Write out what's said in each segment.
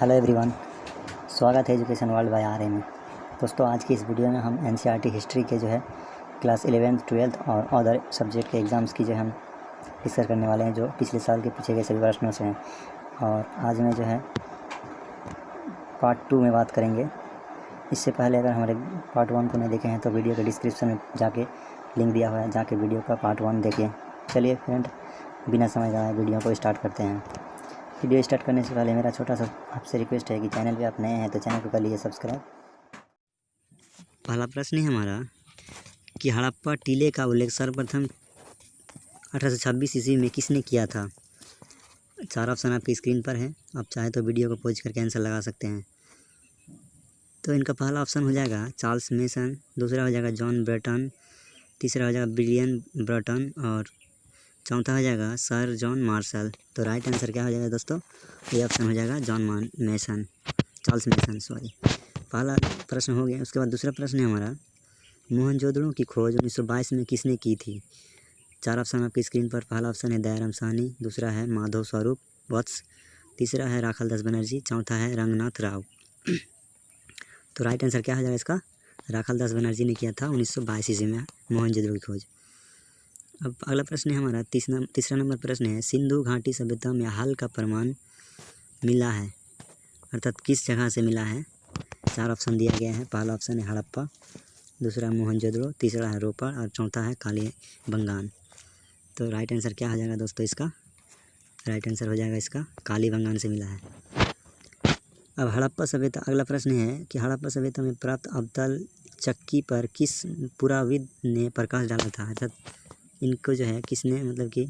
Hello everyone, स्वागत है education world by are में। दोस्तों, आज की इस वीडियो में हम एनसीईआरटी हिस्ट्री के जो है क्लास 11th 12th और अदर सब्जेक्ट के एग्ज़ाम्स की जो हम डिस्कस करने वाले हैं, जो पिछले साल के पूछे गए सभी प्रश्नों से हैं। और आज में जो है पार्ट 2 में बात करेंगे। इससे पहले अगर हमारे पार्ट 1 को नहीं देखे हैं तो वीडियो के डिस्क्रिप्शन में जाके लिंक दिया हुआ है, जाके वीडियो का पार्ट 1 देखें। चलिए फ्रेंड, बिना समय गवाए वीडियो को स्टार्ट करते हैं। वीडियो स्टार्ट करने से पहले मेरा छोटा सा आपसे रिक्वेस्ट है कि चैनल पे आप नए हैं तो चैनल को कर लीजिए सब्सक्राइब। पहला प्रश्न है हमारा कि हड़प्पा टीले का उल्लेख सर्वप्रथम 1826 ईस्वी में किसने किया था। 4 ऑप्शन आपकी स्क्रीन पर है, आप चाहे तो वीडियो को पॉज करके आंसर लगा सकते हैं। तो इनका पहला ऑप्शन हो जाएगा चार्ल्स मेसन, दूसरा हो जाएगा जॉन ब्रेटन, तीसरा हो जाएगा विलियम ब्रेटन और चौथा हो जाएगा सर जॉन मार्शल। तो राइट आंसर क्या हो जाएगा दोस्तों? ये ऑप्शन हो जाएगा चार्ल्स मेसन सॉरी। पहला प्रश्न हो गया। उसके बाद दूसरा प्रश्न है हमारा, मोहनजोदड़ो की खोज 1922 में किसने की थी। 4 ऑप्शन आपकी स्क्रीन पर। पहला ऑप्शन है दयाराम साहनी, दूसरा है माधव स्वरूप वत्स, तीसरा है राखालदास बनर्जी, चौथा है रंगनाथ राव। तो राइट आंसर क्या हो जाएगा इसका? राखालदास बनर्जी ने किया था 1922 ईस्वी में मोहनजोदड़ो की खोज। अब अगला प्रश्न है हमारा तीसरा नंबर प्रश्न है, सिंधु घाटी सभ्यता में हल का प्रमाण मिला है, अर्थात किस जगह से मिला है। 4 ऑप्शन दिया गया है। पहला ऑप्शन है हड़प्पा, दूसरा मोहनजोदड़ो, तीसरा है रोपड़ और चौथा है कालीबंगान। तो राइट आंसर क्या हो जाएगा दोस्तों इसका? राइट आंसर हो जाएगा इसका कालीबंगान से मिला है। अब हड़प्पा सभ्यता, अगला प्रश्न है कि हड़प्पा सभ्यता में प्राप्त अवतल चक्की पर किस पुराविद ने प्रकाश डाला था, अर्थात इनको जो है किसने मतलब कि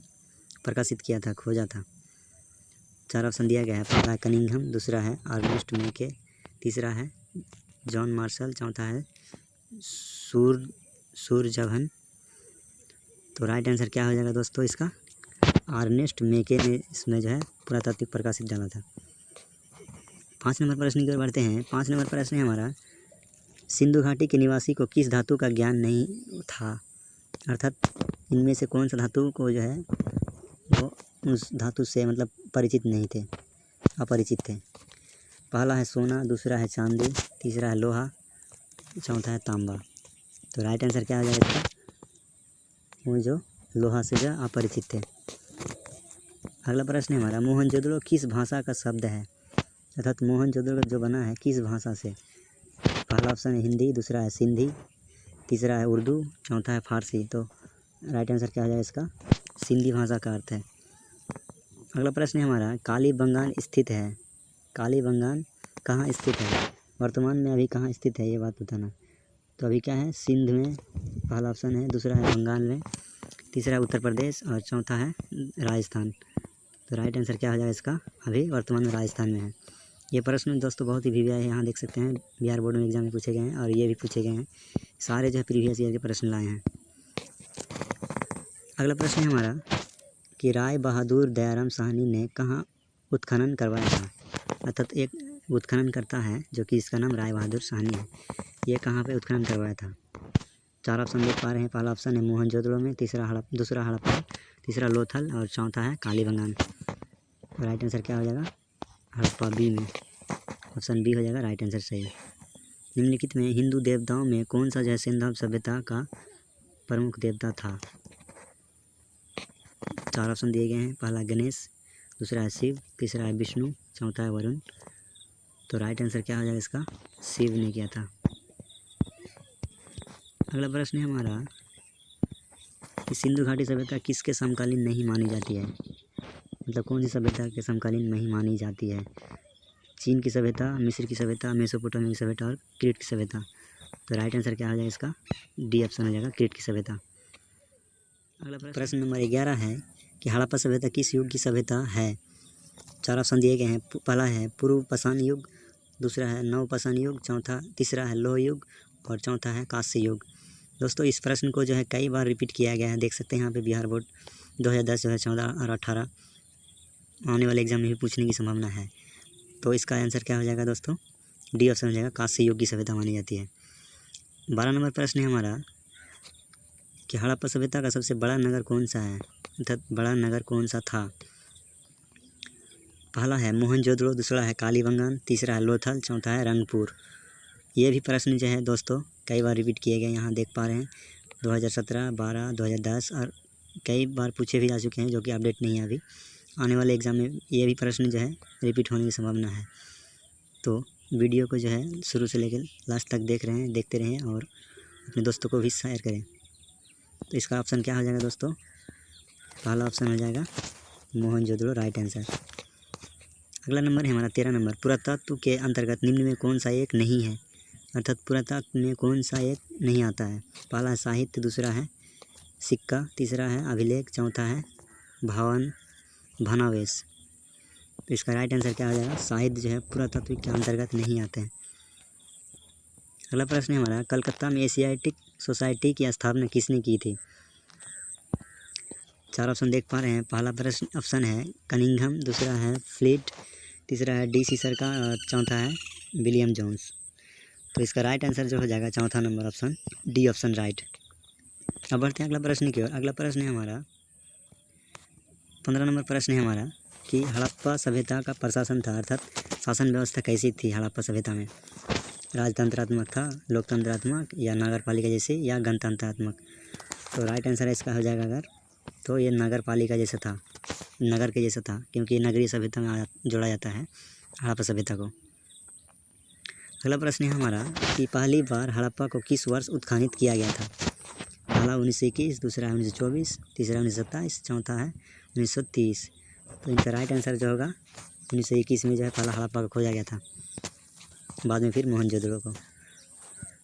प्रकाशित किया था, खोजा था। 4 ऑप्शन दिया गया है। पहला है कनिंघम, दूसरा है अर्नेस्ट मेके, तीसरा है जॉन मार्शल, चौथा है सूरजभान। तो राइट आंसर क्या हो जाएगा दोस्तों इसका? अर्नेस्ट मेके ने इसमें जो है पुरातात्विक प्रकाशित डाला था। 5 नंबर प्रश्न की ओर बढ़ते हैं। 5 नंबर प्रश्न है हमारा, सिंधु घाटी के निवासी को किस धातु का ज्ञान नहीं था, अर्थात इनमें से कौन सा धातु को जो है वो उस धातु से मतलब परिचित नहीं थे, अपरिचित थे। पहला है सोना, दूसरा है चांदी, तीसरा है लोहा, चौथा है तांबा। तो राइट आंसर क्या हो जाएगा इसका? वो जो लोहा से जो अपरिचित थे। अगला प्रश्न है हमारा, मोहनजोदड़ो किस भाषा का शब्द है, अर्थात मोहनजोदड़ो जो बना है किस भाषा से। पहला ऑप्शन है हिंदी, दूसरा है सिंधी, तीसरा है उर्दू, चौथा है फारसी। तो राइट आंसर क्या हो जाएगा इसका? सिंधी भाषा का अर्थ है। अगला प्रश्न है हमारा, कालीबंगान स्थित है, कालीबंगान कहाँ स्थित है, वर्तमान में अभी कहाँ स्थित है, ये बात बताना। तो अभी क्या है? सिंध में पहला ऑप्शन है, दूसरा है बंगाल में, तीसरा है उत्तर प्रदेश और चौथा है राजस्थान। तो राइट आंसर क्या हो जाएगा इसका? अभी वर्तमान में राजस्थान में है। ये प्रश्न दोस्तों बहुत ही वीवीआई है, यहाँ देख सकते हैं बिहार बोर्ड में एग्जाम में पूछे गए हैं और ये भी पूछे गए हैं, सारे जो है प्रीवियस ईयर के प्रश्न लाए हैं। अगला प्रश्न है हमारा कि राय बहादुर दयाराम साहनी ने कहाँ उत्खनन करवाया था, अर्थात एक उत्खनन करता है जो कि इसका नाम राय बहादुर साहनी है, ये कहाँ पे उत्खनन करवाया था। 4 ऑप्शन देख पा रहे हैं। पहला ऑप्शन है मोहनजोदड़ो में, दूसरा हड़प्पा, तीसरा लोथल और चौथा है कालीबंगान। राइट आंसर क्या हो जाएगा? हड़प्पा बी में, ऑप्शन बी हो जाएगा राइट आंसर सही। निम्नलिखित में हिंदू देवताओं में कौन सा जो है सिंधु सभ्यता का प्रमुख देवता था। 4 ऑप्शन दिए गए हैं। पहला गणेश, दूसरा है शिव, तीसरा है विष्णु, चौथा है वरुण। तो राइट आंसर क्या हो जाएगा इसका? शिव ने किया था। अगला प्रश्न है हमारा कि सिंधु घाटी सभ्यता किसके समकालीन नहीं मानी जाती है, मतलब कौन सी सभ्यता के समकालीन नहीं मानी जाती है। चीन की सभ्यता, मिस्र की सभ्यता, मेसोपोटामिया की सभ्यता और क्रीट की सभ्यता। तो राइट आंसर क्या हो जाएगा इसका? डी ऑप्शन हो जाएगा क्रीट की सभ्यता। अगला प्रश्न नंबर 11 है कि हड़प्पा सभ्यता किस युग की सभ्यता है। 4 ऑप्शन दिए गए हैं। पहला है पूर्व पाषाण युग, दूसरा है नव पाषाण युग, तीसरा है लौह युग और चौथा है कांस्य युग। दोस्तों, इस प्रश्न को जो है कई बार रिपीट किया गया है, देख सकते हैं यहाँ पे बिहार बोर्ड 2010, 2014 और 18 आने वाले एग्जाम में भी पूछने की संभावना है। तो इसका आंसर क्या हो जाएगा दोस्तों? डी ऑप्शन हो जाएगा कांस्य युग की सभ्यता मानी जाती है। 12 नंबर प्रश्न है हमारा कि हड़प्पा सभ्यता का सबसे बड़ा नगर कौन सा है, अर्थात बड़ा नगर कौन सा था। पहला है मोहनजोदड़ो, दूसरा है कालीबंगान, तीसरा है लोथल, चौथा है रंगपुर। ये भी प्रश्न जो है दोस्तों कई बार रिपीट किए गए, यहाँ देख पा रहे हैं 2017, 12, 2010 और कई बार पूछे भी जा चुके हैं, जो कि अपडेट नहीं है अभी। आने वाले एग्ज़ाम में ये भी प्रश्न जो है रिपीट होने की संभावना है। तो वीडियो को जो है शुरू से लेकर लास्ट तक देखते रहें और अपने दोस्तों को भी शेयर करें। तो इसका ऑप्शन क्या हो जाएगा दोस्तों? पहला ऑप्शन हो जाएगा मोहनजोदड़ो, राइट आंसर। अगला नंबर है हमारा 13 नंबर। पुरातत्व के अंतर्गत निम्न में कौन सा एक नहीं है? अर्थात पुरातत्व में कौन सा एक नहीं आता है? पहला है साहित्य, दूसरा है सिक्का, तीसरा है अभिलेख, चौथा है भनावेश। तो इसका राइट आंसर क्या हो जाएगा? साहित्य जो है पुरातत्व के अंतर्गत नहीं आते हैं। अगला प्रश्न है हमारा, कलकत्ता में एशियाटिक सोसाइटी की स्थापना किसने की थी? 4 ऑप्शन देख पा रहे हैं। पहला प्रश्न ऑप्शन है कनिंघम, दूसरा है फ्लीट, तीसरा है डी सीसर का और चौथा है विलियम जोन्स। तो इसका राइट आंसर जो हो जाएगा चौथा number option D option right. अब बढ़ते हैं अगला प्रश्न की ओर। अगला प्रश्न है हमारा 15 नंबर प्रश्न है हमारा कि हड़प्पा सभ्यता का प्रशासन था, अर्थात शासन व्यवस्था कैसी थी हड़प्पा सभ्यता में? राजतंत्रात्मक था, लोकतंत्रात्मक या नगर पालिका जैसे या गणतंत्रात्मक? तो राइट आंसर इसका हो जाएगा अगर तो ये नगर पालिका जैसा था, नगर के जैसा था, क्योंकि नगरीय सभ्यता में जोड़ा जाता है हड़प्पा सभ्यता को। अगला प्रश्न है हमारा कि पहली बार हड़प्पा को किस वर्ष उत्खनन किया गया था? पहला 1921, दूसरा है 1924, तीसरा 1927, चौथा है 1930। तो इनका राइट आंसर जो होगा 1921 में जो है पहला हड़प्पा को खोजा गया था, बाद में फिर मोहनजोदड़ो को।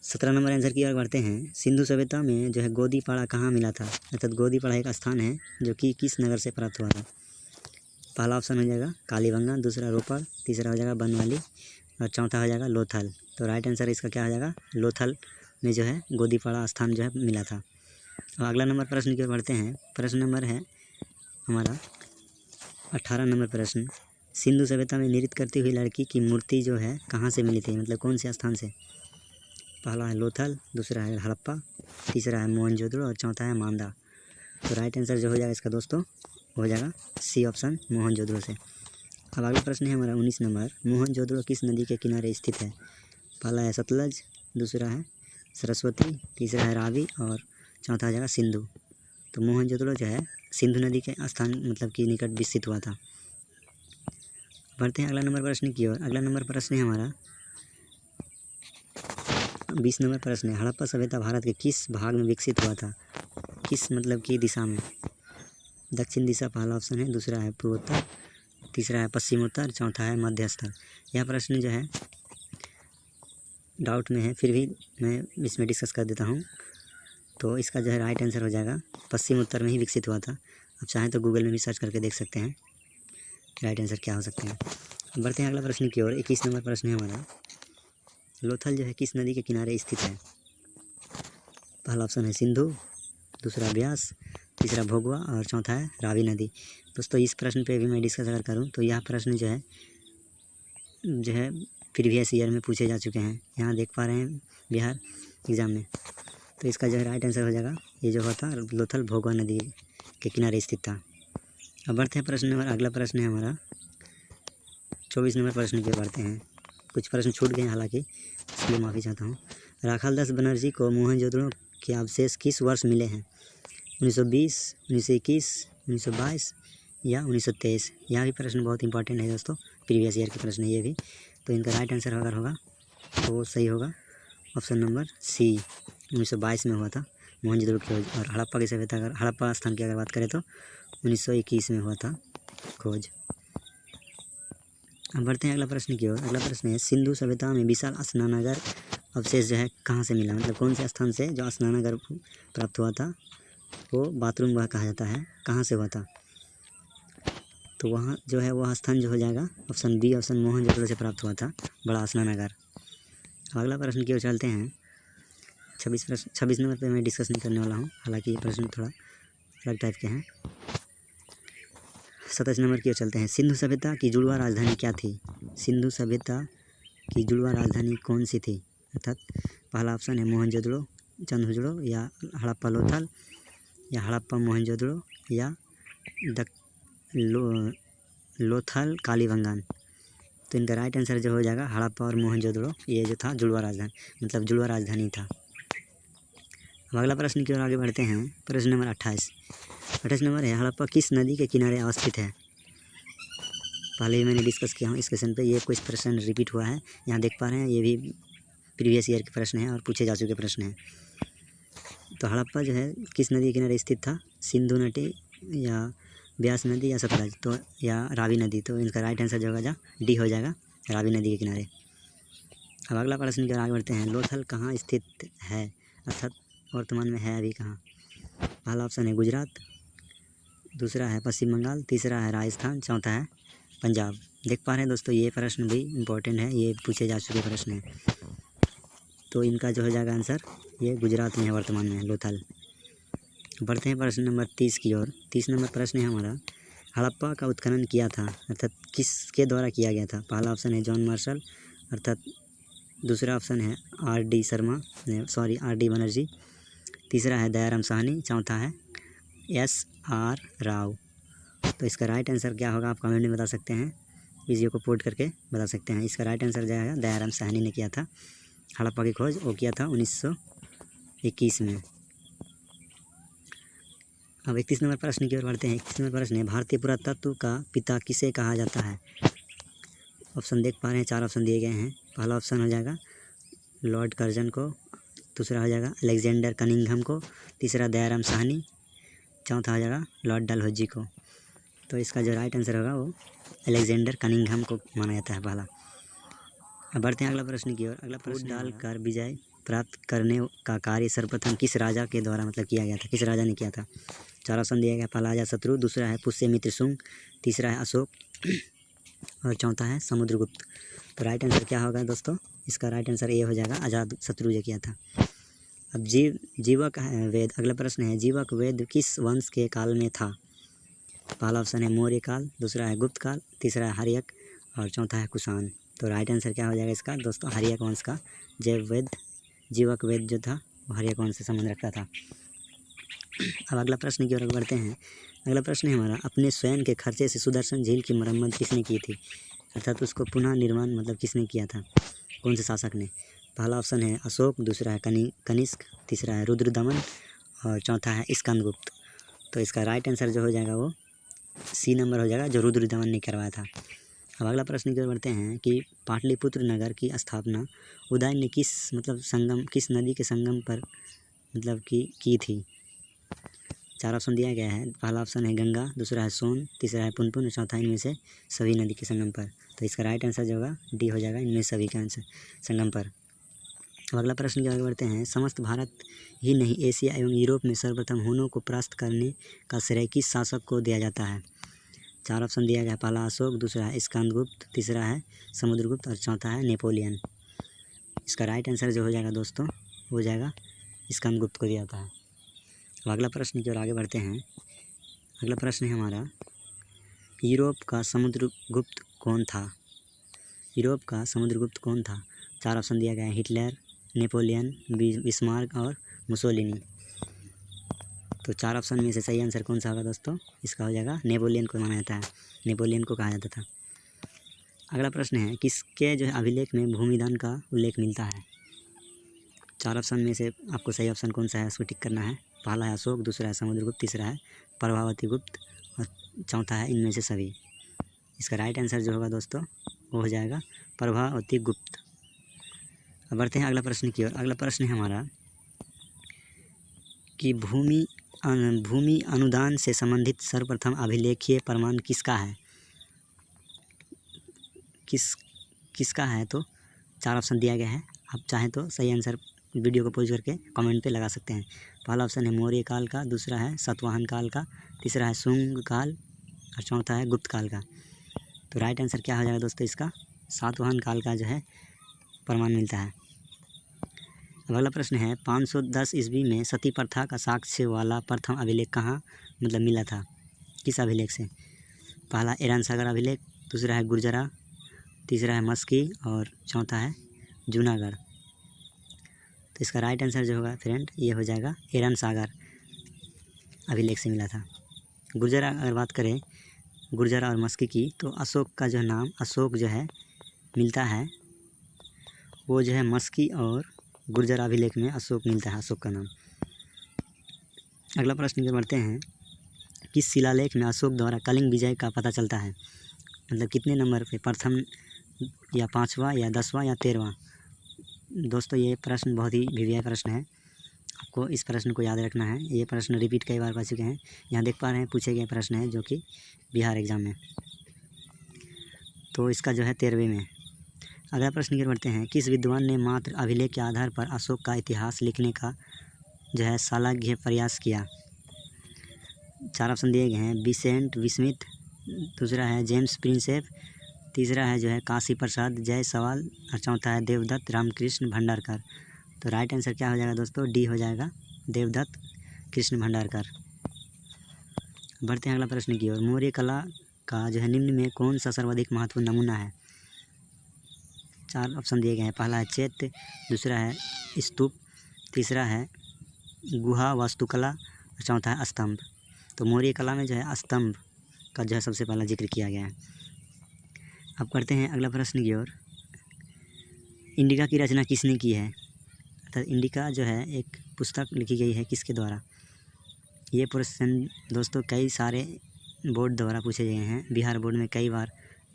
17 नंबर आंसर की ओर बढ़ते हैं। सिंधु सभ्यता में जो है गोदीपाड़ा कहाँ मिला था? अर्थात गोदीपाड़ा एक स्थान है जो कि किस नगर से प्राप्त हुआ था? पहला ऑप्शन हो जाएगा कालीबंगान, दूसरा रोपड़, तीसरा हो जाएगा बनवाली और चौथा हो जाएगा लोथल। तो राइट आंसर इसका क्या हो जाएगा? लोथल में जो है गोदीपाड़ा स्थान जो है मिला था। और अगला नंबर प्रश्न की ओर बढ़ते हैं। प्रश्न नंबर है हमारा 18 नंबर प्रश्न, सिंधु सभ्यता में नृत्य करती हुई लड़की की मूर्ति जो है कहाँ से मिली थी, मतलब कौन से स्थान से? पहला है लोथल, दूसरा है हड़प्पा, तीसरा है मोहनजोदड़ो और चौथा है मांदा। तो राइट आंसर जो हो जाएगा इसका दोस्तों हो जाएगा सी ऑप्शन मोहनजोदड़ो से। अब अगला प्रश्न है हमारा 19 नंबर, मोहनजोदड़ो किस नदी के किनारे स्थित है? पहला है सतलज, दूसरा है सरस्वती, तीसरा है रावी और चौथा हो जाएगा सिंधु। तो मोहनजोदड़ो जो है सिंधु नदी के स्थान मतलब कि निकट विकसित हुआ था। बढ़ते हैं अगला नंबर प्रश्न की ओर। अगला नंबर प्रश्न है हमारा 20 नंबर प्रश्न है, हड़प्पा सभ्यता भारत के किस भाग में विकसित हुआ था? किस मतलब की दिशा में? दक्षिण दिशा पहला ऑप्शन है, दूसरा है पूर्वोत्तर, तीसरा है पश्चिमोत्तर, चौथा है मध्यस्थल। यह प्रश्न जो है डाउट में है, फिर भी मैं इसमें डिस्कस कर देता हूँ। तो इसका जो है राइट आंसर हो जाएगा पश्चिमोत्तर में ही विकसित हुआ था। आप चाहें तो गूगल में भी सर्च करके देख सकते हैं राइट आंसर क्या हो सकते हैं। बढ़ते हैं अगला प्रश्न की ओर। 21 नंबर प्रश्न है हमारा, लोथल जो है किस नदी के किनारे स्थित है? पहला ऑप्शन है सिंधु, दूसरा ब्यास, तीसरा भोगवा और चौथा है रावी नदी। दोस्तों इस प्रश्न पे भी मैं डिस्कस अगर करूँ तो यह प्रश्न जो है प्रीवियस ईयर में पूछे जा चुके हैं, यहाँ देख पा रहे हैं बिहार एग्ज़ाम में। तो इसका जो है राइट आंसर हो जाएगा ये जो होता लोथल भोगवा नदी के किनारे स्थित था। अब बढ़ते हैं प्रश्न नंबर, अगला प्रश्न है हमारा 24 नंबर प्रश्न पे बढ़ते हैं। कुछ प्रश्न छूट गए हालांकि, इसलिए माफ़ी चाहता हूँ। राखालदास बनर्जी को मोहनजोदड़ो के अवशेष किस वर्ष मिले हैं? 1920, 1921, 1922 या 1923? यह भी प्रश्न बहुत इंपॉर्टेंट है दोस्तों, प्रीवियस ईयर के प्रश्न है ये भी। तो इनका राइट आंसर अगर होगा तो वो सही होगा ऑप्शन नंबर सी, 1922 में हुआ था मोहनजोदड़ो की खोज। और हड़प्पा की सभ्यता अगर हड़प्पा स्थान की अगर बात करें तो 1921 में हुआ था खोज। अब बढ़ते हैं अगला प्रश्न की ओर। अगला प्रश्न है, सिंधु सभ्यता में विशाल स्नानागार अवशेष जो है कहाँ से मिला? मतलब कौन से स्थान से जो स्नानागार प्राप्त हुआ था वो बाथरूम वह कहा जाता है, कहाँ से हुआ था? तो वहाँ जो है वह स्थान जो हो जाएगा ऑप्शन बी ऑप्शन मोहनजोदड़ो से प्राप्त हुआ था, बड़ा स्नानागार। अगला प्रश्न की ओर चलते हैं। 26 नंबर पे मैं डिस्कस नहीं करने वाला हूँ, हालांकि ये प्रश्न थोड़ा अलग टाइप के हैं। 27 नंबर की ओर चलते हैं। सिंधु सभ्यता की जुड़वा राजधानी क्या थी? सिंधु सभ्यता की जुड़वा राजधानी कौन सी थी? अर्थात पहला ऑप्शन है मोहनजोदड़ो चंद्रहुजड़ो या हड़प्पा लोथल या हड़प्पा मोहनजोदड़ो या लोथल कालीबंगान। तो इनका राइट आंसर जो हो जाएगा हड़प्पा और मोहनजोदड़ो, ये जो था जुड़वा राजधानी, मतलब जुड़वा राजधानी था। अब अगला प्रश्न की ओर आगे बढ़ते हैं। प्रश्न नंबर 28 नंबर है, हड़प्पा किस नदी के किनारे अवस्थित है? पहले ही मैंने डिस्कस किया हूँ इस क्वेश्चन पे, ये कुछ प्रश्न रिपीट हुआ है, यहाँ देख पा रहे हैं, ये भी प्रीवियस ईयर के प्रश्न हैं और पूछे जा चुके प्रश्न हैं। तो हड़प्पा जो है किस नदी के किनारे स्थित था? सिंधु नदी या ब्यास नदी या सतलज, तो या रावी नदी। तो इनका राइट आंसर जो होगा डी हो जाएगा, रावी नदी के किनारे। अब अगला प्रश्न की ओर आगे बढ़ते हैं। लोथल कहाँ स्थित है, अर्थात वर्तमान में है अभी कहाँ? पहला ऑप्शन है गुजरात, दूसरा है पश्चिम बंगाल, तीसरा है राजस्थान, चौथा है पंजाब। देख पा रहे हैं दोस्तों, ये प्रश्न भी इम्पोर्टेंट है, ये पूछे जा चुके प्रश्न हैं। तो इनका जो हो जाएगा आंसर ये गुजरात में है वर्तमान में लोथल। बढ़ते हैं प्रश्न नंबर 30 की ओर। 30 नंबर प्रश्न है हमारा, हड़प्पा का उत्खनन किया था अर्थात किसके द्वारा किया गया था? पहला ऑप्शन है जॉन मार्शल, अर्थात दूसरा ऑप्शन है आर डी बनर्जी, तीसरा है दयाराम साहनी, चौथा है SR राव। तो इसका राइट आंसर क्या होगा आप कमेंट में बता सकते हैं, वीडियो को पोस्ट करके बता सकते हैं। इसका राइट आंसर जाएगा दयाराम साहनी ने किया था हड़प्पा की खोज, वो किया था 1921 में। अब 31 नंबर प्रश्न की ओर बढ़ते हैं। 31 नंबर प्रश्न है, भारतीय पुरातत्व का पिता किसे कहा जाता है? ऑप्शन देख पा रहे हैं, 4 ऑप्शन दिए गए हैं। पहला ऑप्शन हो जाएगा लॉर्ड कर्जन को, दूसरा हो जाएगा अलेक्जेंडर कनिंघम को, तीसरा दयाराम साहनी, चौथा हो जाएगा लॉर्ड डलहौजी को। तो इसका जो राइट आंसर होगा वो अलेक्जेंडर कनिंघम को माना जाता है पहला। अब बढ़ते हैं अगला प्रश्न की ओर। अगला प्रश्न डालकर विजय प्राप्त करने का कार्य सर्वप्रथम किस राजा के द्वारा मतलब किया गया था, किस राजा ने किया था? 4 ऑप्शन दिया गया। पहला राजा शत्रु, दूसरा है पुष्यमित्र शुंग, तीसरा है अशोक और चौथा है समुद्रगुप्त। तो राइट आंसर क्या होगा दोस्तों? इसका राइट आंसर ये हो जाएगा अजात शत्रु जो किया था। अब जीवक वेद, अगला प्रश्न है, जीवक वेद किस वंश के काल में था? पहला ऑप्शन है मौर्य काल, दूसरा है गुप्त काल, तीसरा है हर्यक और चौथा है कुषाण। तो राइट आंसर क्या हो जाएगा इसका दोस्तों? हर्यक वंश का जीवक वेद जो था वो हर्यक वंश से संबंध रखता था। अब अगला प्रश्न की ओर बढ़ते हैं। अगला प्रश्न है हमारा, अपने स्वयं के खर्चे से सुदर्शन झील की मरम्मत किसने की थी, अर्थात उसको पुनः निर्माण मतलब किसने किया था, कौन से शासक ने? पहला ऑप्शन है अशोक, दूसरा है कनिष्क, तीसरा है रुद्रदमन और चौथा है स्कंदगुप्त। तो इसका राइट आंसर जो हो जाएगा वो सी नंबर हो जाएगा, जो रुद्रदमन ने करवाया था। अब अगला प्रश्न की ओर बढ़ते हैं कि पाटलिपुत्र नगर की स्थापना उदय ने किस किस नदी के संगम पर मतलब की थी? 4 ऑप्शन दिया गया है। पहला ऑप्शन है गंगा, दूसरा है सोन, तीसरा है पुनपुन और चौथा इनमें से सभी नदी के संगम पर। तो इसका राइट आंसर जो होगा डी हो जाएगा, इनमें सभी के आंसर संगम पर। अब अगला प्रश्न की आगे बढ़ते हैं। समस्त भारत ही नहीं एशिया एवं यूरोप में सर्वप्रथम हुनों को परास्त करने का श्रेय किस शासक को दिया जाता है? 4 ऑप्शन दिया गया है। पहला अशोक, दूसरा है स्कंदगुप्त, तीसरा है समुद्रगुप्त और चौथा है नेपोलियन। इसका राइट आंसर जो हो जाएगा दोस्तों हो जाएगा स्कंदगुप्त को दिया जाता है। अब अगला प्रश्न की ओर आगे बढ़ते हैं। अगला प्रश्न है हमारा, यूरोप का समुद्रगुप्त कौन था? यूरोप का समुद्रगुप्त कौन था? 4 ऑप्शन दिया गया है, हिटलर, नेपोलियन, बिस्मार्क और मुसोलिनी। तो 4 ऑप्शन में से सही आंसर कौन सा होगा दोस्तों? इसका हो जाएगा नेपोलियन को माना जाता है, नेपोलियन को कहा जाता था। अगला प्रश्न है, किसके जो है अभिलेख में भूमिदान का उल्लेख मिलता है? 4 ऑप्शन में से आपको सही ऑप्शन कौन सा है उसको टिक करना है। पहला है अशोक, दूसरा है समुद्रगुप्त, तीसरा है प्रभावती गुप्त और चौथा है इनमें से सभी। इसका राइट आंसर जो होगा दोस्तों वो हो जाएगा प्रभावती गुप्त। अब बढ़ते हैं अगला प्रश्न की ओर। अगला प्रश्न है हमारा कि भूमि अनुदान से संबंधित सर्वप्रथम अभिलेखीय प्रमाण किसका है? किसका है? तो 4 ऑप्शन दिया गया है, आप चाहें तो सही आंसर वीडियो को पॉज करके कमेंट पे लगा सकते हैं। पहला ऑप्शन है मौर्य काल का, दूसरा है सातवाहन काल का, तीसरा है शुंग काल और चौथा है गुप्त काल का। तो राइट आंसर क्या हो जाएगा दोस्तों? इसका सातवाहन काल का जो है प्रमाण मिलता है। अब अगला प्रश्न है, 510 ईस्वी में सती प्रथा का साक्ष्य वाला प्रथम अभिलेख कहाँ मतलब मिला था, किस अभिलेख से? पहला ईरान सागर अभिलेख, दूसरा है गुर्जरा, तीसरा है मस्की और चौथा है जूनागढ़। तो इसका राइट आंसर जो होगा फ्रेंड ये हो जाएगा ईरान सागर अभिलेख से मिला था। गुर्जरा अगर बात करें गुर्जर और मस्की की, तो अशोक का जो नाम अशोक जो है मिलता है वो जो है मस्की और गुर्जर अभिलेख में अशोक मिलता है, अशोक का नाम। अगला प्रश्न की बढ़ते हैं, किस शिलालेख में अशोक द्वारा कलिंग विजय का पता चलता है? मतलब कितने नंबर पे, प्रथम या 5वां या 10वां या 13वां? दोस्तों ये प्रश्न बहुत ही भिविया प्रश्न है, आपको इस प्रश्न को याद रखना है। ये प्रश्न रिपीट कई बार कर चुके हैं। यहाँ देख पा रहे हैं पूछे गए प्रश्न है जो कि बिहार एग्जाम में, तो इसका जो है 13वें में। अगला प्रश्न की ओर बढ़ते हैं, किस विद्वान ने मात्र अभिलेख के आधार पर अशोक का इतिहास लिखने का जो है शलाघ्य प्रयास किया? 4 ऑप्शन दिए गए हैं, विसेंट विस्मिथ, दूसरा है जेम्स प्रिंसेप, तीसरा है जो है काशी प्रसाद जायसवाल और चौथा है देवदत्त रामकृष्ण भंडारकर। तो राइट आंसर क्या हो जाएगा दोस्तों? डी हो जाएगा, देवदत्त कृष्ण भंडारकर। बढ़ते हैं अगला प्रश्न की ओर, मौर्य कला का जो है निम्न में कौन सा सर्वाधिक महत्वपूर्ण नमूना है? 4 ऑप्शन दिए गए हैं, पहला है चैत्य, दूसरा है स्तूप, तीसरा है गुहा वास्तुकला और चौथा है स्तंभ। तो मौर्य कला में जो है स्तंभ का जो है सबसे पहला जिक्र किया गया है। अब करते हैं अगला प्रश्न की ओर, इंडिका की रचना किसने की है? अर्थात इंडिका जो है एक पुस्तक लिखी गई है किसके द्वारा? ये प्रश्न दोस्तों कई सारे बोर्ड द्वारा पूछे गए हैं, बिहार बोर्ड में कई बार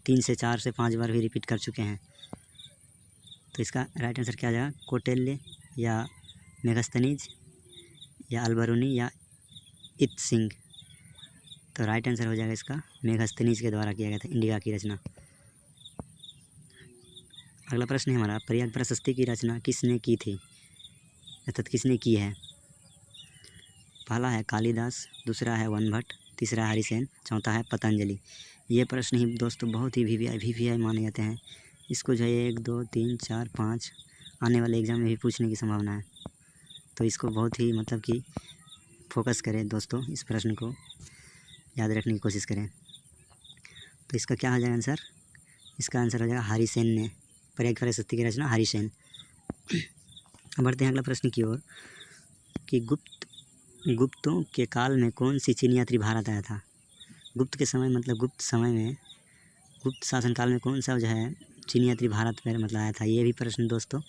3 से 4 से 5 बार भी रिपीट कर चुके हैं। तो इसका राइट आंसर क्या आ जाएगा? कौटिल्य या मेगस्थनीज या अलबरूनी या इत सिंह। तो राइट आंसर हो जाएगा इसका मेगस्थनीज के द्वारा किया गया था इंडिका की रचना। अगला प्रश्न है हमारा, प्रयाग प्रशस्ति की रचना किसने की थी, अर्थात किसने की है? पहला है कालिदास, दूसरा है वनभट्ट, तीसरा हरिसेन, चौथा है पतंजलि। ये प्रश्न ही दोस्तों बहुत ही वीवीआई माने जाते हैं। इसको जो है 1 2 3 4 5 आने वाले एग्ज़ाम में भी पूछने की संभावना है, तो इसको बहुत ही मतलब कि फोकस करें दोस्तों, इस प्रश्न को याद रखने की कोशिश करें। तो इसका क्या हो जाएगा आंसर? इसका आंसर हो जाएगा हरिसेन ने, प्रयाग प्रशस्ति की रचना हरिसेन। बढ़ते हैं अगला प्रश्न की ओर, कि गुप्तों के काल में कौन सी चीनी यात्री भारत आया था? गुप्त के समय मतलब गुप्त समय में, गुप्त शासनकाल में कौन सा जो है चीनी यात्री भारत पर मतलब आया था? ये भी प्रश्न दोस्तों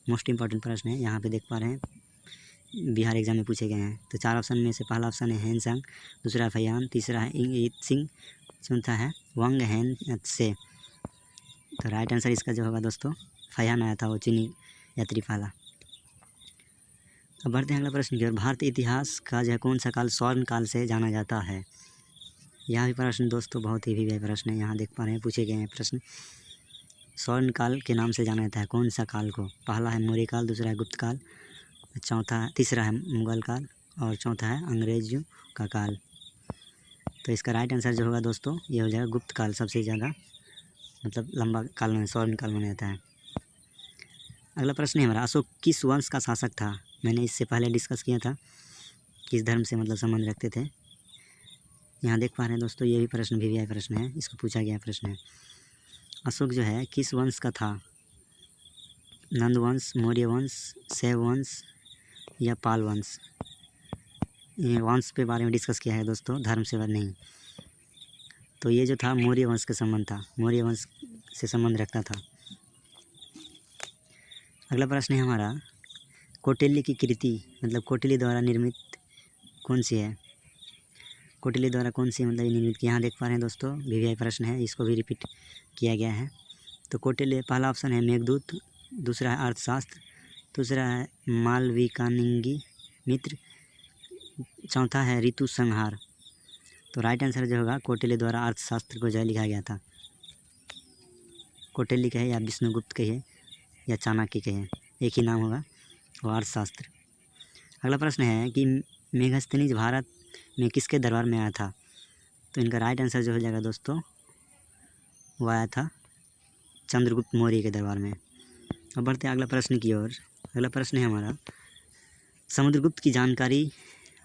मोस्ट इंपॉर्टेंट प्रश्न है, यहाँ पे देख पा रहे हैं बिहार एग्जाम में पूछे गए हैं। तो 4 ऑप्शन में से पहला ऑप्शन है हेनसंग, दूसरा है फयान, तीसरा है इंगित सिंह, चौथा है वांग हेन से। तो राइट आंसर इसका जो होगा दोस्तों फयान आया था वो चीनी यात्री पहला। अब बढ़ते हैं अगला प्रश्न की ओर, भारतीय इतिहास का जो है कौन सा काल स्वर्ण काल से जाना जाता है? यह भी प्रश्न दोस्तों बहुत ही विविध प्रश्न है, यहाँ देख पा रहे हैं पूछे गए हैं प्रश्न। स्वर्ण काल के नाम से जाना जाता है कौन सा काल को? पहला है मौर्य काल, दूसरा है गुप्त काल, तीसरा है मुगल काल और चौथा है अंग्रेजों का काल। तो इसका राइट आंसर जो होगा दोस्तों ये हो जाएगा गुप्त काल, सबसे ज़्यादा मतलब लंबा काल में स्वर्ण काल माना जाता है। अगला प्रश्न है हमारा, अशोक किस वंश का शासक था? मैंने इससे पहले डिस्कस किया था किस धर्म से मतलब संबंध रखते थे। यहाँ देख पा रहे हैं दोस्तों ये भी प्रश्न वीवीआई प्रश्न है, इसको पूछा गया प्रश्न है। अशोक जो है किस वंश का था? नंद वंश, मौर्य वंश, शैव वंश या पाल वंश? ये वंश के बारे में डिस्कस किया है दोस्तों, धर्म से नहीं। तो ये जो था मौर्य वंश का संबंध था, मौर्य वंश से संबंध रखता था। अगला प्रश्न है हमारा, कौटिल्य की कृति मतलब कौटिल्य द्वारा निर्मित कौन सी है? कौटिल्य द्वारा कौन सी मतलब निर्मित की? यहाँ देख पा रहे हैं दोस्तों वीवीआई प्रश्न है, इसको भी रिपीट किया गया है। तो कौटिल्य पहला ऑप्शन है मेघदूत, दूसरा है अर्थशास्त्र, दूसरा है मालविकाग्नि मित्र, चौथा है ऋतु संहार। तो राइट आंसर जो होगा कौटिल्य द्वारा अर्थशास्त्र को जो लिखा गया था। कौटिल्य कहे या विष्णुगुप्त कहे या चाणक्य कहे, एक ही नाम होगा, वो अर्थशास्त्र। अगला प्रश्न है कि मेगस्थनीज भारत में किसके दरबार में आया था? तो इनका राइट आंसर जो हो जाएगा दोस्तों वो आया था चंद्रगुप्त मौर्य के दरबार में। अब बढ़ते हैं अगला प्रश्न की ओर। अगला प्रश्न है हमारा, समुद्रगुप्त की जानकारी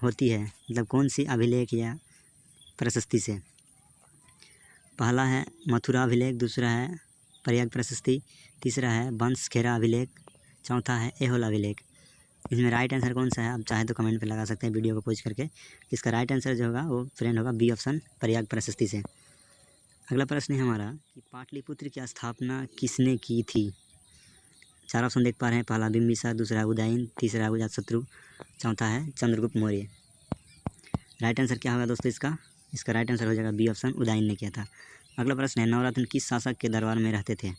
होती है मतलब कौन सी अभिलेख या प्रशस्ति से? पहला है मथुरा अभिलेख, दूसरा है प्रयाग प्रशस्ति, तीसरा है वंशखेड़ा अभिलेख, चौथा है ऐहोल अभिलेख। इसमें राइट आंसर कौन सा है आप चाहे तो कमेंट पे लगा सकते हैं वीडियो को पॉज करके। इसका राइट आंसर जो होगा वो फ्रेंड होगा बी ऑप्शन प्रयाग प्रशस्ति से। अगला प्रश्न है हमारा कि पाटलिपुत्र की स्थापना किसने की थी। 4 ऑप्शन देख पा रहे हैं। पहला बिंबिसार, दूसरा उदयन, तीसरा अजातशत्रु, चौथा है चंद्रगुप्त मौर्य। राइट आंसर क्या होगा दोस्तों इसका राइट आंसर हो जाएगा बी ऑप्शन, उदयन ने किया था। अगला प्रश्न है नवरत्न किस शासक के दरबार में रहते थे।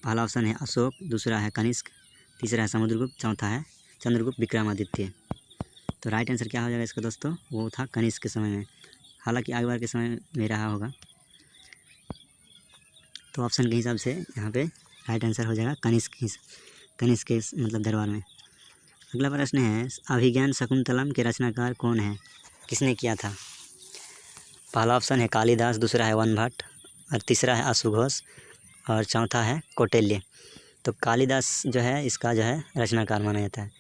पहला ऑप्शन है अशोक, दूसरा है कनिष्क, तीसरा है समुद्रगुप्त, चौथा है चंद्रगुप्त विक्रमादित्य। तो राइट आंसर क्या हो जाएगा इसका दोस्तों, वो था कनिष्क के समय में। हालांकि अकबर के समय में रहा होगा। तो ऑप्शन के हिसाब से यहाँ पे राइट आंसर हो जाएगा कनिष्क के मतलब दरबार में। अगला प्रश्न है अभिज्ञान शकुंतलम के रचनाकार कौन है, किसने किया था। पहला ऑप्शन है कालिदास, दूसरा है वन भट्ट, और तीसरा है अश्वघोष, और चौथा है कौटिल्य। तो कालिदास जो है इसका जो है रचनाकार माना जाता है,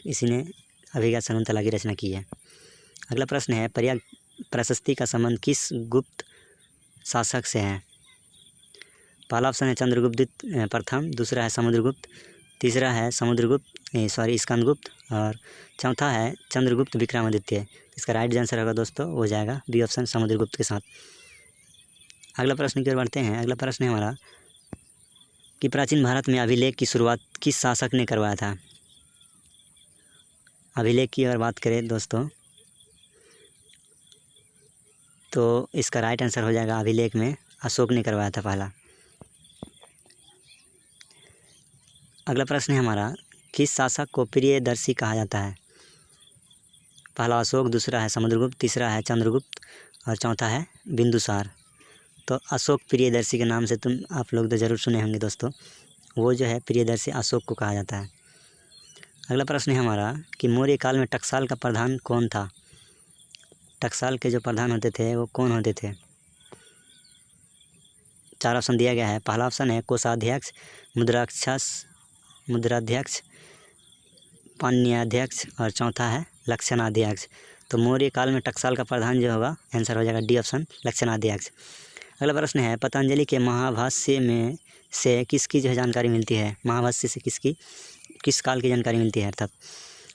इसी ने अभिज्ञान शकुंतला की रचना की है। अगला प्रश्न है पर्याय प्रशस्ति का संबंध किस गुप्त शासक से है। पहला ऑप्शन है चंद्रगुप्त प्रथम, दूसरा है समुद्रगुप्त, तीसरा है स्कंदगुप्त, और चौथा है चंद्रगुप्त विक्रमादित्य। इसका राइट आंसर होगा दोस्तों हो जाएगा बी ऑप्शन, समुद्रगुप्त के साथ। अगला प्रश्न की ओर बढ़ते हैं। अगला प्रश्न है हमारा कि प्राचीन भारत में अभिलेख की शुरुआत किस शासक ने करवाया था। अभिलेख की अगर बात करें दोस्तों तो इसका राइट आंसर हो जाएगा अभिलेख में अशोक ने करवाया था पहला। अगला प्रश्न है हमारा किस शासक को प्रियदर्शी कहा जाता है। पहला अशोक, दूसरा है समुद्रगुप्त, तीसरा है चंद्रगुप्त, और चौथा है बिंदुसार। तो अशोक प्रियदर्शी के नाम से आप लोग तो ज़रूर सुने होंगे दोस्तों, वो जो है प्रियदर्शी अशोक को कहा जाता है। अगला प्रश्न है हमारा कि मौर्य काल में टकसाल का प्रधान कौन था। टकसाल के जो प्रधान होते थे वो कौन होते थे। 4 ऑप्शन दिया गया है। पहला ऑप्शन है कोषाध्यक्ष, मुद्राध्यक्ष, पाण्याध्यक्ष, और चौथा है लक्षणाध्यक्ष। तो मौर्य काल में टकसाल का प्रधान जो होगा आंसर हो जाएगा डी ऑप्शन, लक्षणाध्यक्ष। अगला प्रश्न है पतंजलि के महाभाष्य में से किसकी जो है जानकारी मिलती है। महाभाष्य से किस काल की जानकारी मिलती है अर्थात।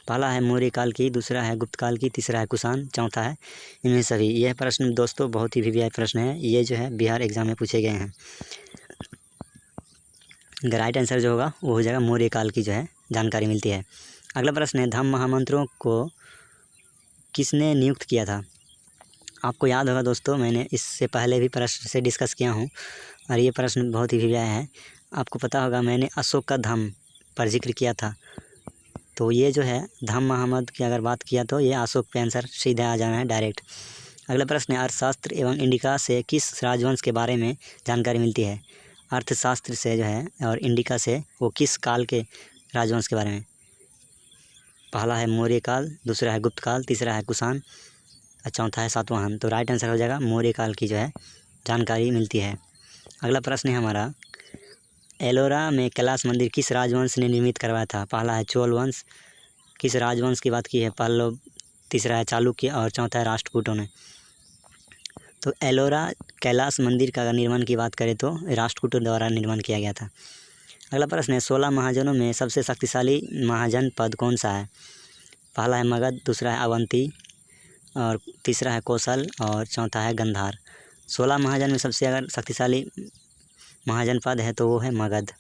पहला है मौर्य काल की, दूसरा है गुप्त काल की, तीसरा है कुषाण, चौथा है इनमें सभी। यह प्रश्न दोस्तों बहुत ही वीवीआई प्रश्न है, ये जो है बिहार एग्जाम में पूछे गए हैं। राइट आंसर जो होगा वो हो जाएगा मौर्य काल की जो है जानकारी मिलती है। अगला प्रश्न है धम्म महामंत्रों को किसने नियुक्त किया था। आपको याद होगा दोस्तों मैंने इससे पहले भी प्रश्न से डिस्कस किया हूँ, और ये प्रश्न बहुत ही वीवीआई है। आपको पता होगा मैंने अशोक का धम्म पर जिक्र किया था, तो ये जो है धम्म महामंत्र की अगर बात किया तो ये अशोक पे आंसर सीधा आ जाना है डायरेक्ट। अगला प्रश्न है अर्थशास्त्र एवं इंडिका से किस राजवंश के बारे में जानकारी मिलती है। अर्थशास्त्र से जो है और इंडिका से वो किस काल के राजवंश के बारे में। पहला है मौर्य काल, दूसरा है गुप्त काल, तीसरा है कुषाण, और चौथा है सातवाहन। तो राइट आंसर हो जाएगा मौर्य काल की जो है जानकारी मिलती है। अगला प्रश्न है हमारा एलोरा में कैलाश मंदिर किस राजवंश ने निर्मित करवाया था। पहला है चोल वंश, किस राजवंश की बात की है पल्लव, तीसरा है चालुक्य, और चौथा है राष्ट्रकूटों ने। तो एलोरा कैलाश मंदिर का अगर निर्माण की बात करें तो राष्ट्रकूटों द्वारा निर्माण किया गया था। अगला प्रश्न है 16 महाजनों में सबसे शक्तिशाली महाजन पद कौन सा है। पहला है मगध, दूसरा है अवंती, और तीसरा है कौशल, और चौथा है गंधार। 16 महाजन में सबसे अगर शक्तिशाली महाजन पद है तो वो है मगध,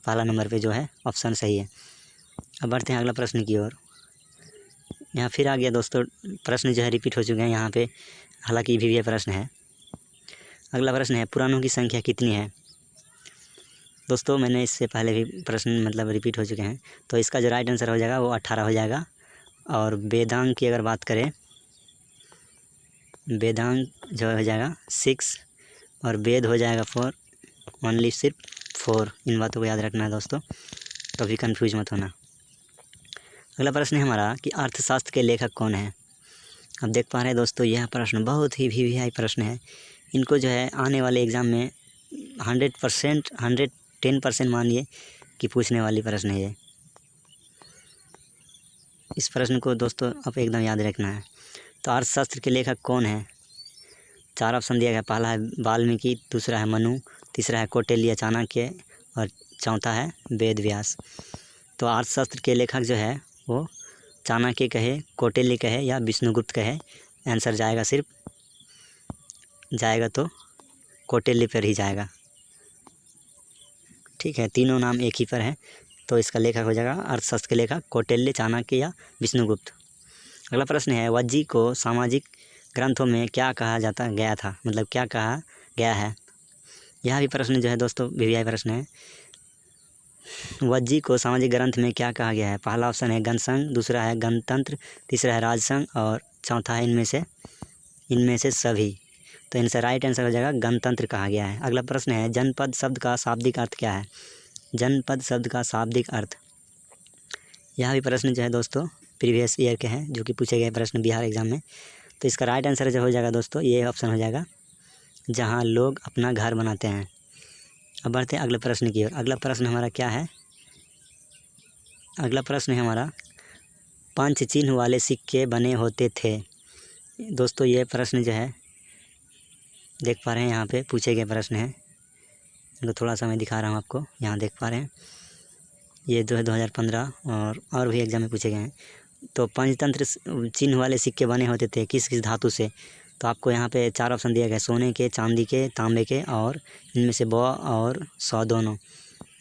पहला नंबर पे जो है ऑप्शन सही है। अब बढ़ते हैं अगला प्रश्न की ओर। यहाँ फिर आ गया दोस्तों, प्रश्न जो है रिपीट हो चुके हैं यहाँ पे, हालांकि भी प्रश्न है। अगला प्रश्न है पुराणों की संख्या कितनी है। दोस्तों मैंने इससे पहले भी प्रश्न मतलब रिपीट हो चुके हैं, तो इसका जो राइट आंसर हो जाएगा वो 18 हो जाएगा। और वेदांग की अगर बात करें, वेदांग जो हो जाएगा 6, और वेद हो जाएगा 4, ओनली सिर्फ 4। इन बातों को याद रखना है दोस्तों, कभी कंफ्यूज मत होना। अगला प्रश्न है हमारा कि अर्थशास्त्र के लेखक कौन है। अब देख पा रहे हैं दोस्तों यह प्रश्न बहुत ही वीवीआई प्रश्न है। इनको जो है आने वाले एग्ज़ाम में 110% मानिए कि पूछने वाली प्रश्न है ये। इस प्रश्न को दोस्तों अब एकदम याद रखना है। तो अर्थशास्त्र के लेखक कौन है। 4 ऑप्शन दिया गया। पहला है वाल्मीकि, दूसरा है मनु, तीसरा है कौटिल्य चाणक्य, और चौथा है वेद व्यास। तो अर्थशास्त्र के लेखक जो है वो चाणक्य कहे, कौटिल्य कहे, या विष्णुगुप्त कहे, आंसर जाएगा सिर्फ जाएगा तो कौटिल्य पर ही जाएगा। ठीक है, तीनों नाम एक ही पर है, तो इसका लेखक हो जाएगा अर्थशास्त्र के लेखक कौटिल्य, चाणक्य या विष्णुगुप्त। अगला प्रश्न है, वज्जी को सामाजिक ग्रंथों में क्या कहा जाता गया था, मतलब क्या कहा गया है। यह भी प्रश्न जो है दोस्तों वीवीआई प्रश्न है। वज्जी को सामाजिक ग्रंथ में क्या कहा गया है। पहला ऑप्शन है गणसंघ, दूसरा है गणतंत्र, तीसरा है राजसंघ और चौथा है इनमें से सभी। तो इनसे राइट आंसर हो जाएगा गणतंत्र कहा गया है। अगला प्रश्न है, जनपद शब्द का शाब्दिक अर्थ क्या है। जनपद शब्द का शाब्दिक अर्थ, यह भी प्रश्न जो है दोस्तों प्रीवियस ईयर के हैं, जो कि पूछे गए प्रश्न बिहार एग्जाम में। तो इसका राइट आंसर जो हो जाएगा दोस्तों, ये ऑप्शन हो जाएगा जहाँ लोग अपना घर बनाते हैं। अब बढ़ते हैं अगले प्रश्न की ओर। अगला प्रश्न हमारा क्या है, अगला प्रश्न है हमारा, पंच चिन्ह वाले सिक्के बने होते थे। दोस्तों ये प्रश्न जो है देख पा रहे हैं, यहाँ पे पूछे गए प्रश्न है। इनको थोड़ा सा मैं दिखा रहा हूँ आपको, यहाँ देख पा रहे हैं, ये जो है 2015 और भी एग्जाम में पूछे गए हैं। तो पंचतंत्र चिन्ह वाले सिक्के बने होते थे किस किस धातु से। तो आपको यहाँ पे 4 ऑप्शन दिया गया है, सोने के, चांदी के, तांबे के और इनमें से ब और स दोनों।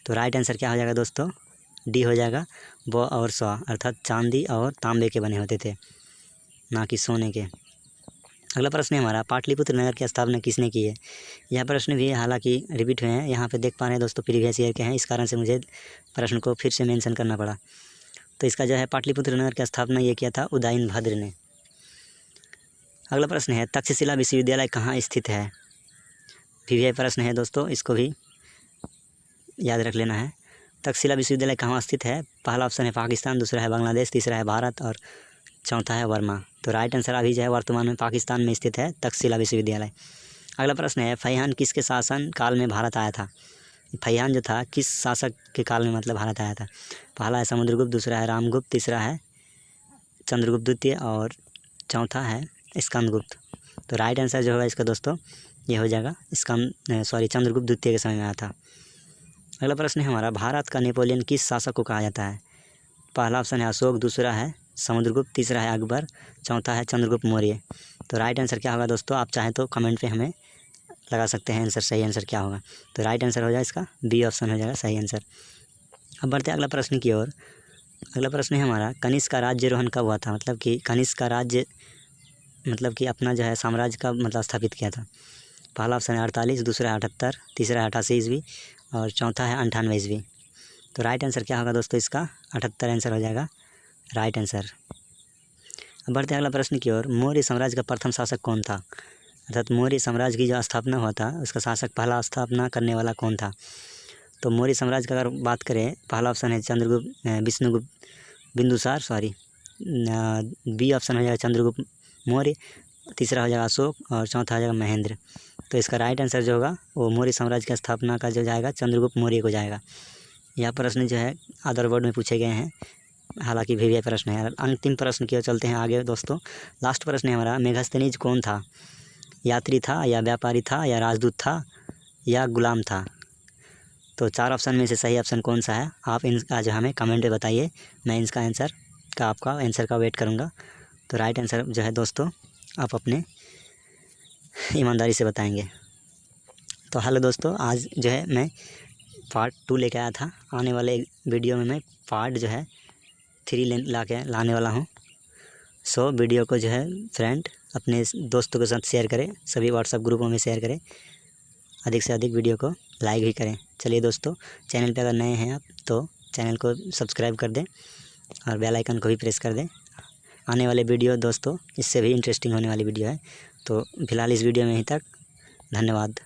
तो राइट आंसर क्या हो जाएगा दोस्तों, डी हो जाएगा, ब और स, अर्थात चांदी और तांबे के बने होते थे, ना कि सोने के। अगला प्रश्न है हमारा, पाटलिपुत्र नगर की स्थापना किसने की है। यह प्रश्न भी हालांकि रिपीट हुए हैं, यहाँ पे देख पा रहे हैं दोस्तों प्रीवियस ईयर के हैं, इस कारण से मुझे प्रश्न को फिर से मेंशन करना पड़ा। तो इसका जो है पाटलिपुत्र नगर की स्थापना ये किया था उदयनभद्र ने। अगला प्रश्न है, तक्षशिला विश्वविद्यालय कहाँ स्थित है। वीवीआई प्रश्न है दोस्तों, इसको भी याद रख लेना है। तक्षशिला विश्वविद्यालय कहाँ स्थित है। पहला ऑप्शन है पाकिस्तान, दूसरा है बांग्लादेश, तीसरा है भारत और चौथा है वर्मा। तो राइट आंसर अभी जो है वर्तमान में पाकिस्तान में स्थित है तक्षशिला विश्वविद्यालय। अगला प्रश्न है, फैहान किसके शासन काल में भारत आया था। फैहान जो था किस शासक के काल में मतलब भारत आया था। पहला है समुद्रगुप्त, दूसरा है रामगुप्त, तीसरा है चंद्रगुप्त द्वितीय और चौथा है स्कंदगुप्त। तो राइट आंसर जो होगा इसका दोस्तों ये हो जाएगा चंद्रगुप्त द्वितीय के समय में आया था। अगला प्रश्न है हमारा, भारत का नेपोलियन किस शासक को कहा जाता है। पहला ऑप्शन है अशोक, दूसरा है समुद्रगुप्त, तीसरा है अकबर, चौथा है चंद्रगुप्त मौर्य। तो राइट आंसर क्या होगा दोस्तों, आप चाहें तो कमेंट पे हमें लगा सकते हैं आंसर, सही आंसर क्या होगा। तो राइट आंसर हो जाएगा इसका बी ऑप्शन हो जाएगा सही आंसर। अब बढ़ते हैं अगला प्रश्न की ओर। अगला प्रश्न है हमारा, कनिष्क का राज्यारोहण कब हुआ था, मतलब कि कनिष्क का राज्य मतलब कि अपना जो है साम्राज्य का मतलब स्थापित किया था। पहला ऑप्शन है 48, दूसरा है 78, तीसरा है 88 ईस्वी और चौथा है 98 ईस्वी। तो राइट आंसर क्या होगा दोस्तों, इसका 78 आंसर हो जाएगा राइट आंसर। अब बढ़ते हैं अगला प्रश्न की ओर। मौर्य साम्राज्य का प्रथम शासक कौन था, अर्थात मौर्य साम्राज्य की जो स्थापना हुआ था उसका शासक पहला स्थापना करने वाला कौन था। तो मौर्य साम्राज्य का अगर बात करें, पहला ऑप्शन है विष्णुगुप्त बिंदुसार बी ऑप्शन हो जाएगा चंद्रगुप्त मौर्य, तीसरा हो जाएगा अशोक और चौथा हो जाएगा महेंद्र। तो इसका राइट आंसर जो होगा वो मौर्य साम्राज्य की स्थापना का जो जाएगा चंद्रगुप्त मौर्य को जाएगा। यह प्रश्न जो है अदर वर्ड में पूछे गए हैं, हालांकि वीवीआई प्रश्न है। अंतिम प्रश्न की ओर चलते हैं आगे दोस्तों। लास्ट प्रश्न है हमारा, मेगास्थनीज कौन था, यात्री था या व्यापारी था या राजदूत था या गुलाम था। तो 4 ऑप्शन में से सही ऑप्शन कौन सा है, आप इनका जो हमें कमेंट में बताइए, मैं इसका आंसर का आपका आंसर का वेट करूँगा। तो राइट आंसर जो है दोस्तों आप अपने ईमानदारी से बताएंगे। तो हेलो दोस्तों, आज जो है मैं पार्ट 2 लेके आया था, आने वाले वीडियो में मैं पार्ट जो है 3 लाने वाला हूँ। सो वीडियो को जो है फ्रेंड अपने दोस्तों के साथ शेयर करें, सभी व्हाट्सएप ग्रुपों में शेयर करें, अधिक से अधिक वीडियो को लाइक भी करें। चलिए दोस्तों, चैनल पे अगर नए हैं आप तो चैनल को सब्सक्राइब कर दें और बेल आइकन को भी प्रेस कर दें। आने वाले वीडियो दोस्तों इससे भी इंटरेस्टिंग होने वाली वीडियो है। तो फिलहाल इस वीडियो में यहीं तक, धन्यवाद।